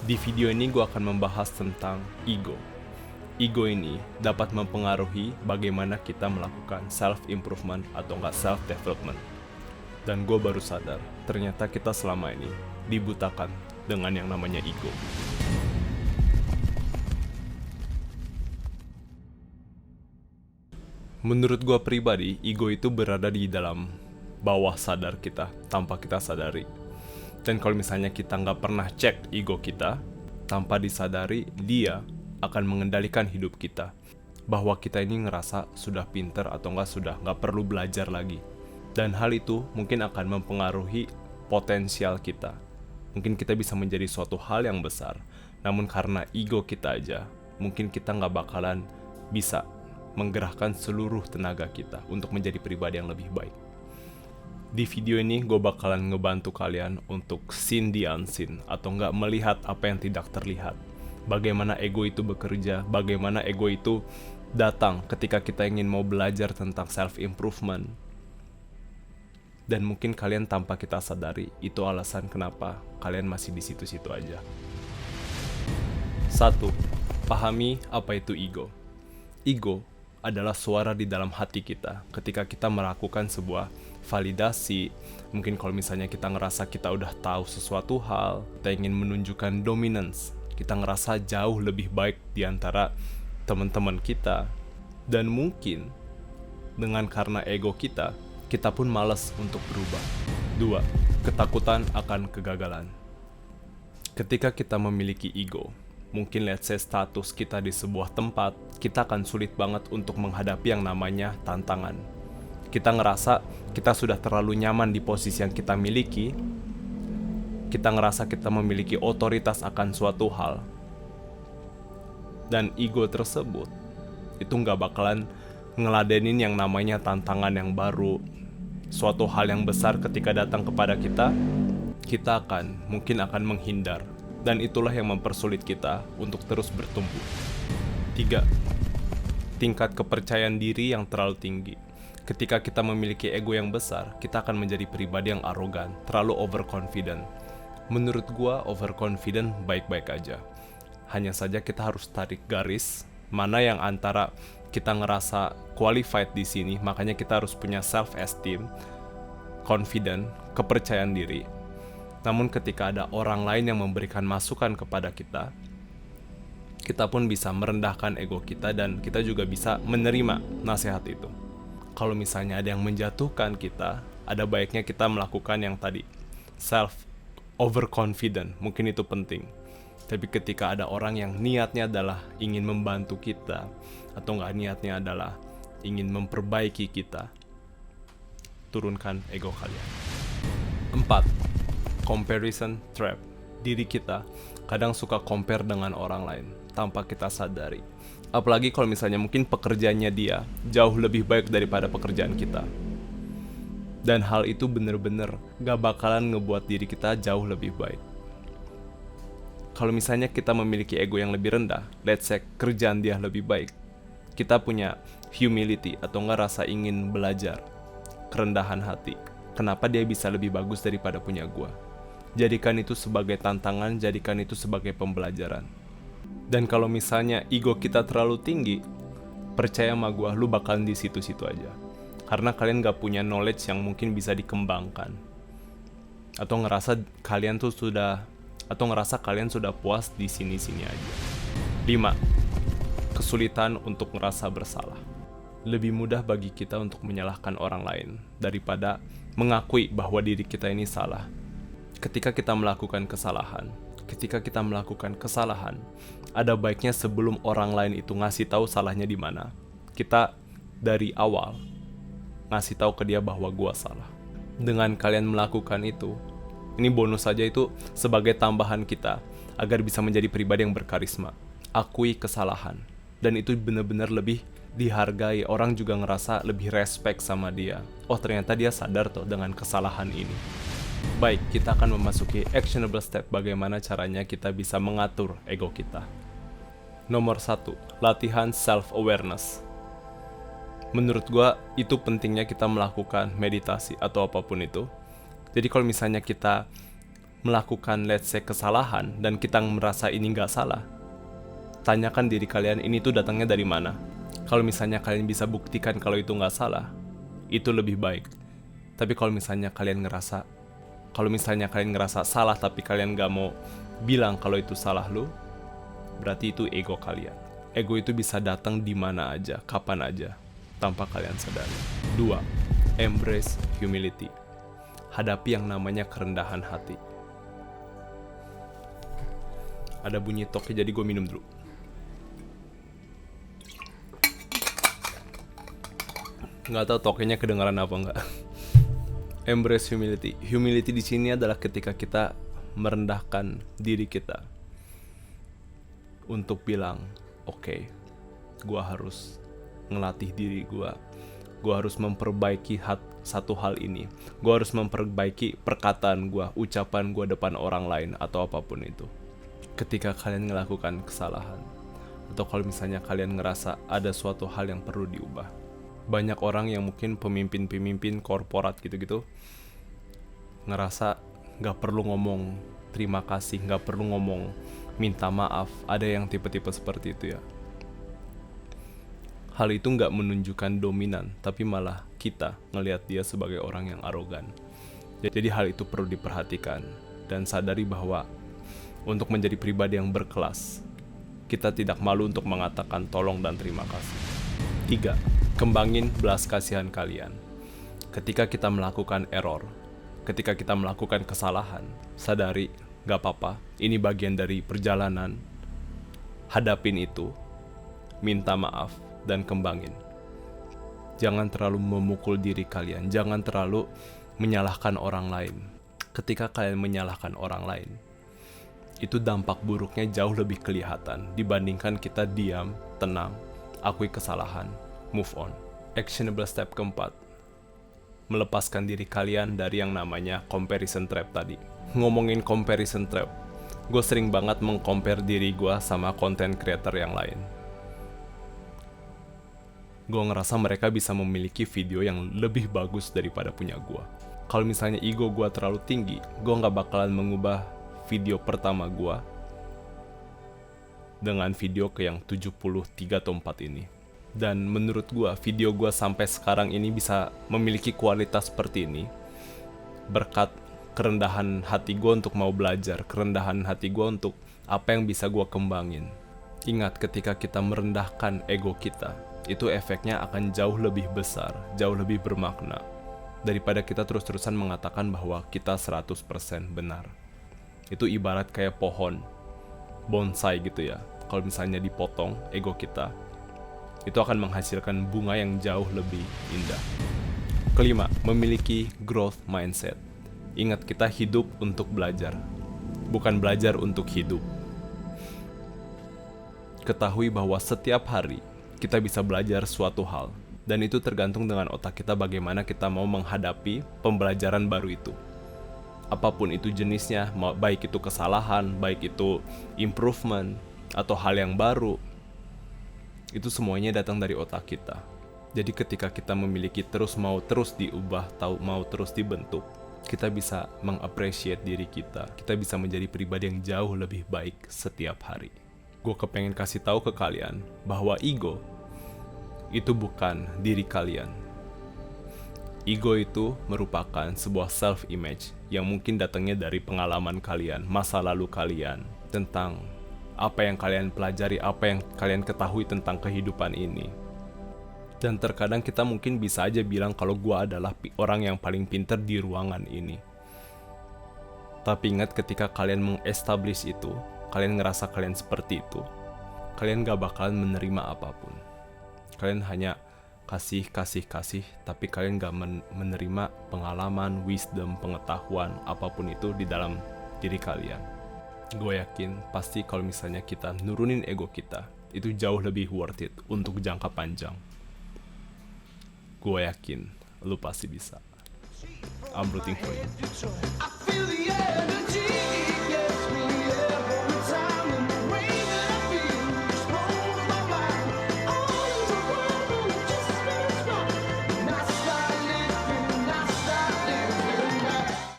Di video ini gue akan membahas tentang ego. Ego ini dapat mempengaruhi bagaimana kita melakukan self-improvement atau enggak self-development. Dan gue baru sadar, ternyata kita selama ini dibutakan dengan yang namanya ego. Menurut gue pribadi, ego itu berada di dalam bawah sadar kita, tanpa kita sadari. Dan kalau misalnya kita nggak pernah cek ego kita, tanpa disadari, dia akan mengendalikan hidup kita. Bahwa kita ini ngerasa sudah pinter atau nggak perlu belajar lagi. Dan hal itu mungkin akan mempengaruhi potensial kita. Mungkin kita bisa menjadi suatu hal yang besar, namun karena ego kita aja, mungkin kita nggak bakalan bisa menggerakkan seluruh tenaga kita untuk menjadi pribadi yang lebih baik. Di video ini gue bakalan ngebantu kalian untuk seen the unseen atau nggak melihat apa yang tidak terlihat. Bagaimana ego itu bekerja, bagaimana ego itu datang ketika kita ingin mau belajar tentang self-improvement. Dan mungkin kalian tanpa kita sadari, itu alasan kenapa kalian masih di situ-situ aja. 1. Pahami apa itu ego. Ego adalah suara di dalam hati kita ketika kita melakukan sebuah validasi. Mungkin kalau misalnya kita ngerasa kita udah tahu sesuatu hal, kita ingin menunjukkan dominance, kita ngerasa jauh lebih baik di antara teman-teman kita. Dan mungkin dengan karena ego kita pun malas untuk berubah. 2. Ketakutan akan kegagalan. Ketika kita memiliki ego, mungkin let's say status kita di sebuah tempat, kita akan sulit banget untuk menghadapi yang namanya tantangan. Kita ngerasa kita sudah terlalu nyaman di posisi yang kita miliki. Kita ngerasa kita memiliki otoritas akan suatu hal. Dan ego tersebut itu nggak bakalan ngeladenin yang namanya tantangan yang baru. Suatu hal yang besar ketika datang kepada kita mungkin akan menghindar. Dan itulah yang mempersulit kita untuk terus bertumbuh. 3. Tingkat kepercayaan diri yang terlalu tinggi. Ketika kita memiliki ego yang besar, kita akan menjadi pribadi yang arogan, terlalu overconfident. Menurut gua, overconfident baik-baik aja. Hanya saja kita harus tarik garis, mana yang antara kita ngerasa qualified di sini, makanya kita harus punya self-esteem, confident, kepercayaan diri. Namun ketika ada orang lain yang memberikan masukan kepada kita pun bisa merendahkan ego kita dan kita juga bisa menerima nasihat itu. Kalau misalnya ada yang menjatuhkan kita, ada baiknya kita melakukan yang tadi, self overconfident, mungkin itu penting. Tapi ketika ada orang yang niatnya adalah ingin membantu kita, atau nggak niatnya adalah ingin memperbaiki kita, turunkan ego kalian. 4. Comparison trap. Diri kita kadang suka compare dengan orang lain tanpa kita sadari. Apalagi kalau misalnya mungkin pekerjaannya dia jauh lebih baik daripada pekerjaan kita. Dan hal itu bener-bener gak bakalan ngebuat diri kita jauh lebih baik. Kalau misalnya kita memiliki ego yang lebih rendah, let's say kerjaan dia lebih baik, kita punya humility atau nggak rasa ingin belajar, kerendahan hati. Kenapa dia bisa lebih bagus daripada punya gua? Jadikan itu sebagai tantangan, jadikan itu sebagai pembelajaran. Dan kalau misalnya ego kita terlalu tinggi, percaya sama gua, lu bakalan di situ-situ aja. Karena kalian gak punya knowledge yang mungkin bisa dikembangkan. Atau ngerasa kalian sudah puas di sini-sini aja. 5. Kesulitan untuk merasa bersalah. Lebih mudah bagi kita untuk menyalahkan orang lain daripada mengakui bahwa diri kita ini salah. Ketika kita melakukan kesalahan, ada baiknya sebelum orang lain itu ngasih tahu salahnya di mana, kita dari awal ngasih tahu ke dia bahwa gua salah. Dengan kalian melakukan itu, ini bonus saja itu sebagai tambahan kita agar bisa menjadi pribadi yang berkarisma. Akui kesalahan, dan itu benar-benar lebih dihargai. Orang juga ngerasa lebih respect sama dia. Oh, ternyata dia sadar tuh dengan kesalahan ini. Baik, kita akan memasuki actionable step bagaimana caranya kita bisa mengatur ego kita. Nomor 1, latihan self-awareness. Menurut gua, itu pentingnya kita melakukan meditasi atau apapun itu. Jadi kalau misalnya kita melakukan let's say kesalahan dan kita merasa ini nggak salah, tanyakan diri kalian ini tuh datangnya dari mana. Kalau misalnya kalian bisa buktikan kalau itu nggak salah, itu lebih baik. Tapi kalau misalnya kalian ngerasa salah tapi kalian nggak mau bilang kalau itu salah lu, berarti itu ego kalian. Ego itu bisa datang di mana aja, kapan aja, tanpa kalian sadari. 2. Embrace humility. Hadapi yang namanya kerendahan hati. Ada bunyi toknya, jadi gue minum dulu. Nggak tahu tokenya kedengaran apa nggak. Embrace humility. Humility di sini adalah ketika kita merendahkan diri kita untuk bilang, oke, gue harus ngelatih diri gue harus memperbaiki satu hal ini, gue harus memperbaiki perkataan gue, ucapan gue depan orang lain atau apapun itu. Ketika kalian melakukan kesalahan, atau kalau misalnya kalian ngerasa ada suatu hal yang perlu diubah, banyak orang yang mungkin pemimpin korporat gitu-gitu ngerasa gak perlu ngomong terima kasih, gak perlu ngomong minta maaf. Ada yang tipe-tipe seperti itu ya. Hal itu gak menunjukkan dominan, tapi malah kita ngelihat dia sebagai orang yang arogan. Jadi hal itu perlu diperhatikan dan sadari bahwa untuk menjadi pribadi yang berkelas, kita tidak malu untuk mengatakan tolong dan terima kasih. 3. Kembangin belas kasihan kalian. Ketika kita melakukan error, ketika kita melakukan kesalahan, sadari, gak apa-apa, ini bagian dari perjalanan. Hadapin itu, minta maaf, dan kembangin. Jangan terlalu memukul diri kalian, jangan terlalu menyalahkan orang lain. Ketika kalian menyalahkan orang lain, itu dampak buruknya jauh lebih kelihatan dibandingkan kita diam, tenang, akui kesalahan, move on. Actionable step keempat, melepaskan diri kalian dari yang namanya comparison trap tadi. Ngomongin comparison trap, gue sering banget meng-compare diri gue sama content creator yang lain. Gue ngerasa mereka bisa memiliki video yang lebih bagus daripada punya gue. Kalau misalnya ego gue terlalu tinggi, gue gak bakalan mengubah video pertama gue dengan video ke yang 73 atau 4 ini. Dan menurut gue, video gue sampai sekarang ini bisa memiliki kualitas seperti ini berkat kerendahan hati gue untuk mau belajar, kerendahan hati gue untuk apa yang bisa gue kembangin. Ingat, ketika kita merendahkan ego kita, itu efeknya akan jauh lebih besar, jauh lebih bermakna daripada kita terus-terusan mengatakan bahwa kita 100% benar. Itu ibarat kayak pohon bonsai gitu ya. Kalau misalnya dipotong ego kita, itu akan menghasilkan bunga yang jauh lebih indah. Kelima, memiliki growth mindset. Ingat, kita hidup untuk belajar, bukan belajar untuk hidup. Ketahui bahwa setiap hari kita bisa belajar suatu hal, dan itu tergantung dengan otak kita bagaimana kita mau menghadapi pembelajaran baru itu. Apapun itu jenisnya, baik itu kesalahan, baik itu improvement, atau hal yang baru, itu semuanya datang dari otak kita. Jadi ketika kita memiliki mau terus diubah, mau terus dibentuk, kita bisa mengapresiasi diri kita. Kita bisa menjadi pribadi yang jauh lebih baik setiap hari. Gue kepengen kasih tahu ke kalian bahwa ego itu bukan diri kalian. Ego itu merupakan sebuah self-image yang mungkin datangnya dari pengalaman kalian, masa lalu kalian, tentang apa yang kalian pelajari, apa yang kalian ketahui tentang kehidupan ini. Dan terkadang kita mungkin bisa aja bilang kalau gue adalah orang yang paling pintar di ruangan ini. Tapi ingat, ketika kalian meng-establish itu, kalian ngerasa kalian seperti itu, kalian gak bakalan menerima apapun. Kalian hanya kasih, tapi kalian gak menerima pengalaman, wisdom, pengetahuan, apapun itu di dalam diri kalian. Gue yakin pasti kalau misalnya kita nurunin ego kita, itu jauh lebih worth it untuk jangka panjang. Gue yakin lu pasti bisa. I'm rooting for you.